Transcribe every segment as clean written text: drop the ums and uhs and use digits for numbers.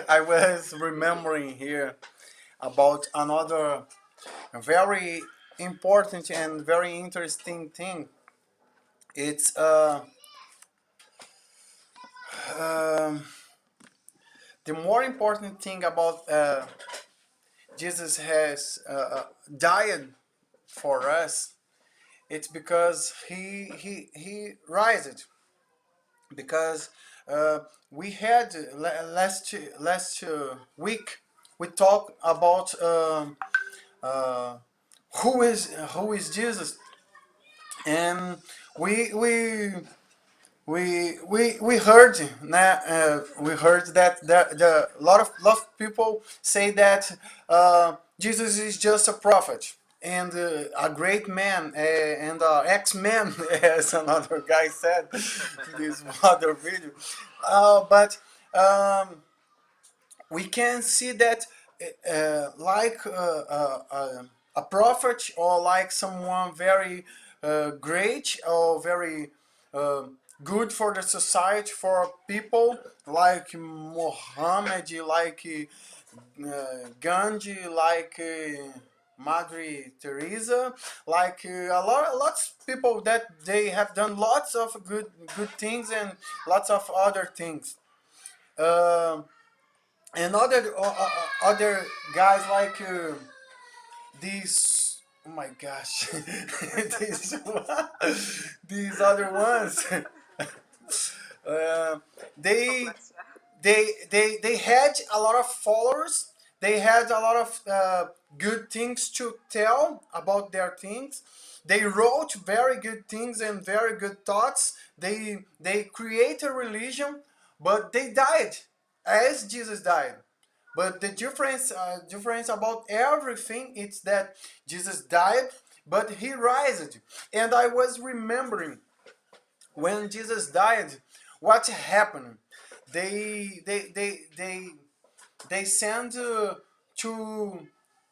I was remembering here about another very important and very interesting thing. It's um, the more important thing about Jesus has died for us. It's because he rised because we had last week we talked about uh, who is Jesus, and we we we heard we heard that the lot of people say that Jesus is just a prophet and a great man and ex-man as another guy said in this other video, but we can see that like a prophet or like someone very great or very uh, good for the society for people like Muhammad, like Gandhi, like Madre Teresa, like lots of people that they have done lots of good things and lots of other things. Um and other guys like these, oh my gosh, these these other ones, uh, God they bless you. they had a lot of followers. They had a lot of good things to tell about their things. They wrote very good things and very good thoughts. They create a religion, but they died as Jesus died. But the difference about everything is that Jesus died, but he rised. And I was remembering when Jesus died, what happened? They they they they they sent to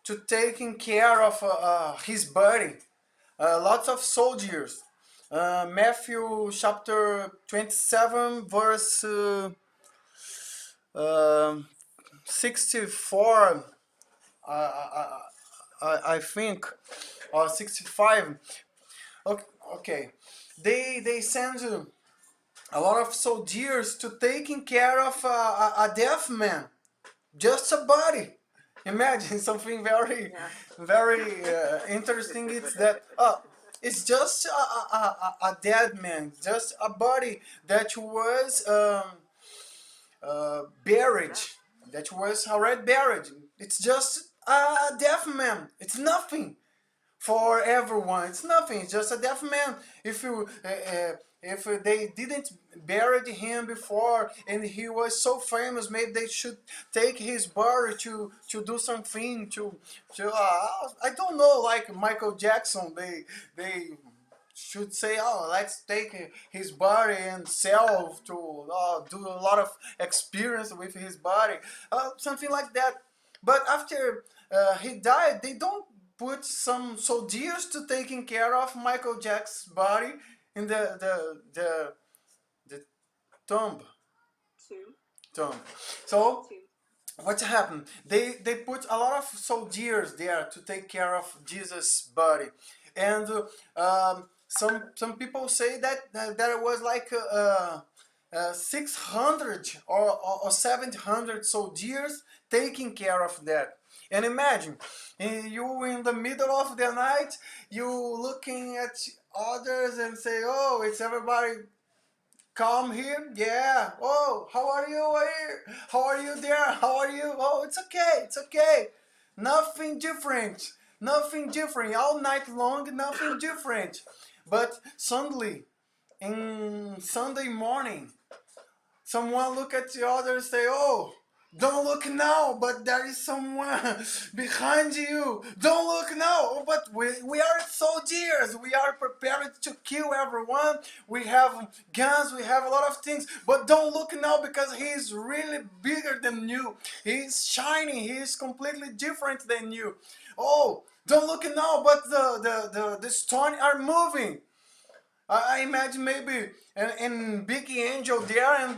to taking care of his body. Lots of soldiers. Matthew chapter 27 verse um 64, I think, or 65. Okay, okay. They send a lot of soldiers to taking care of a deaf man, just a body. Imagine something very, Yeah. very interesting. It's that it's just a dead man, just a body that was buried, that was already buried. It's just a deaf man. It's nothing for everyone. It's nothing. It's just a deaf man. If they didn't bury him before and he was so famous, maybe they should take his body to do something to I don't know, like Michael Jackson. They should say, oh, let's take his body and sell to do a lot of experience with his body, something like that. But after he died, they don't put some soldiers to taking care of Michael Jackson's body in the tomb. Two. Tomb. So Two. what happened? They put a lot of soldiers there to take care of Jesus' body, and some people say that there was like 600 or 700 soldiers taking care of that. And imagine, you in the middle of the night, you looking at others and say, "Oh, it's everybody come here, yeah. Oh, how are you here? How are you there? How are you? Oh, it's okay, it's okay. Nothing different, nothing different. All night long, nothing different." But suddenly, in Sunday morning, someone look at the other and say, "Oh, don't look now, but there is someone behind you. Don't look now, oh, but we are soldiers. We are prepared to kill everyone. We have guns. We have a lot of things. But don't look now because he is really bigger than you. He is shining. He is completely different than you. Oh, don't look now, but the stone are moving." I imagine maybe an big angel there, and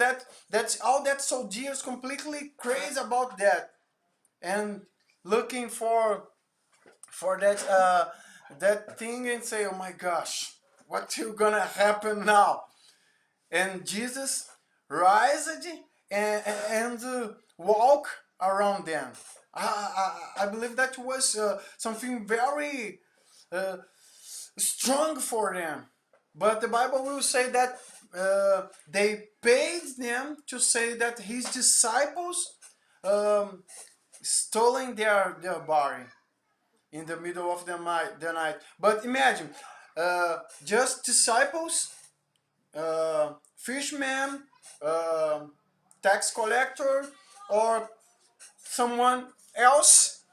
that's all that soldiers completely crazy about that, and looking for that thing and say, oh my gosh, what's gonna happen now? And Jesus rised and walk around them. I believe that was something very uh, strong for them. But the Bible will say that they paid them to say that his disciples um, stolen their body in the middle of the night. But imagine, just disciples, fishermen, uh, tax collector, or someone else,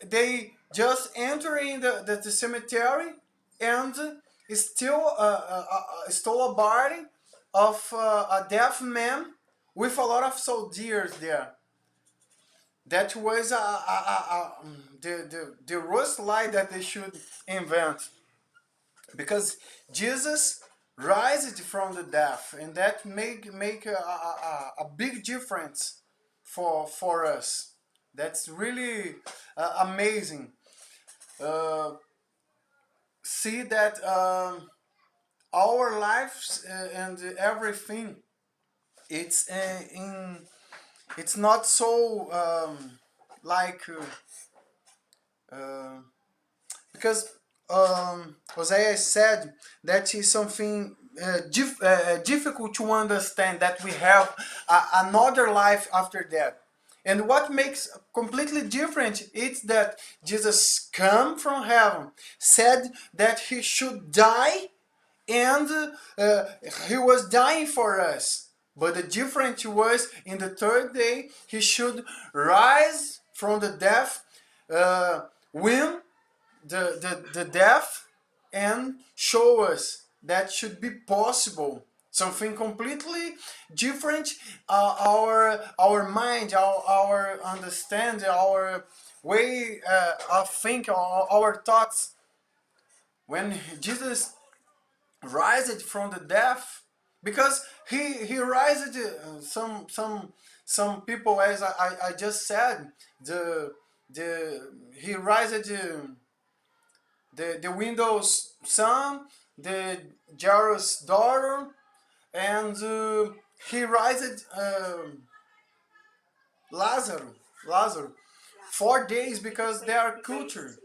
they just enter in the cemetery and stole a body of a deaf man with a lot of soldiers there. That was the worst lie that they should invent, because Jesus rised from the death, and that make a big difference for us. That's really amazing. Uh, See that our lives and everything, it's in it's not so like uh, because Hosea said that is something difficult to understand, that we have another life after that. And what makes completely different is that Jesus come from heaven, said that he should die, and he was dying for us. But the difference was, in the third day he should rise from the death, win the death, and show us that should be possible. Something completely different. Our mind, our understanding, our way of thinking, our thoughts. When Jesus rised from the death, because he rised, some people, as I just said, the he rised the Windows son, the Jairus daughter, and he raised Lazarus. Lazarus. 4 days, because their culture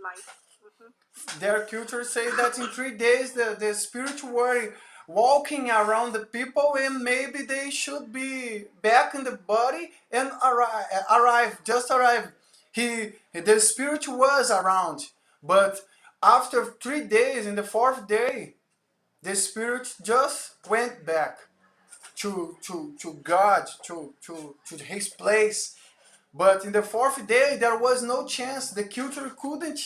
say that in 3 days the spirit were walking around the people, and maybe they should be back in the body and arrive. The spirit was around, but after 3 days, in the fourth day, the spirit just went back to God, to his place. But in the fourth day, there was no chance. The culture couldn't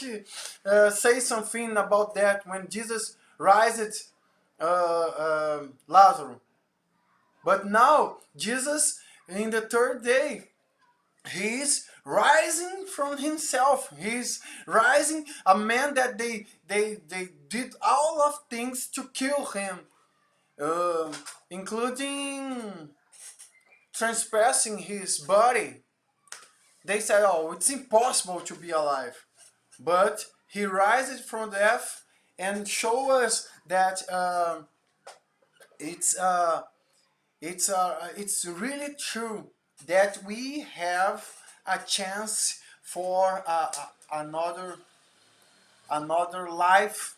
say something about that when Jesus raised Lazarus. But now, Jesus, in the third day, he's rising from himself. He's rising, a man that they did all of things to kill him, uh, including transpressing his body. They said, oh, it's impossible to be alive. But he rises from death and show us that it's it's really true that we have a chance for another life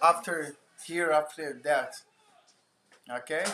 after here, after that. Okay.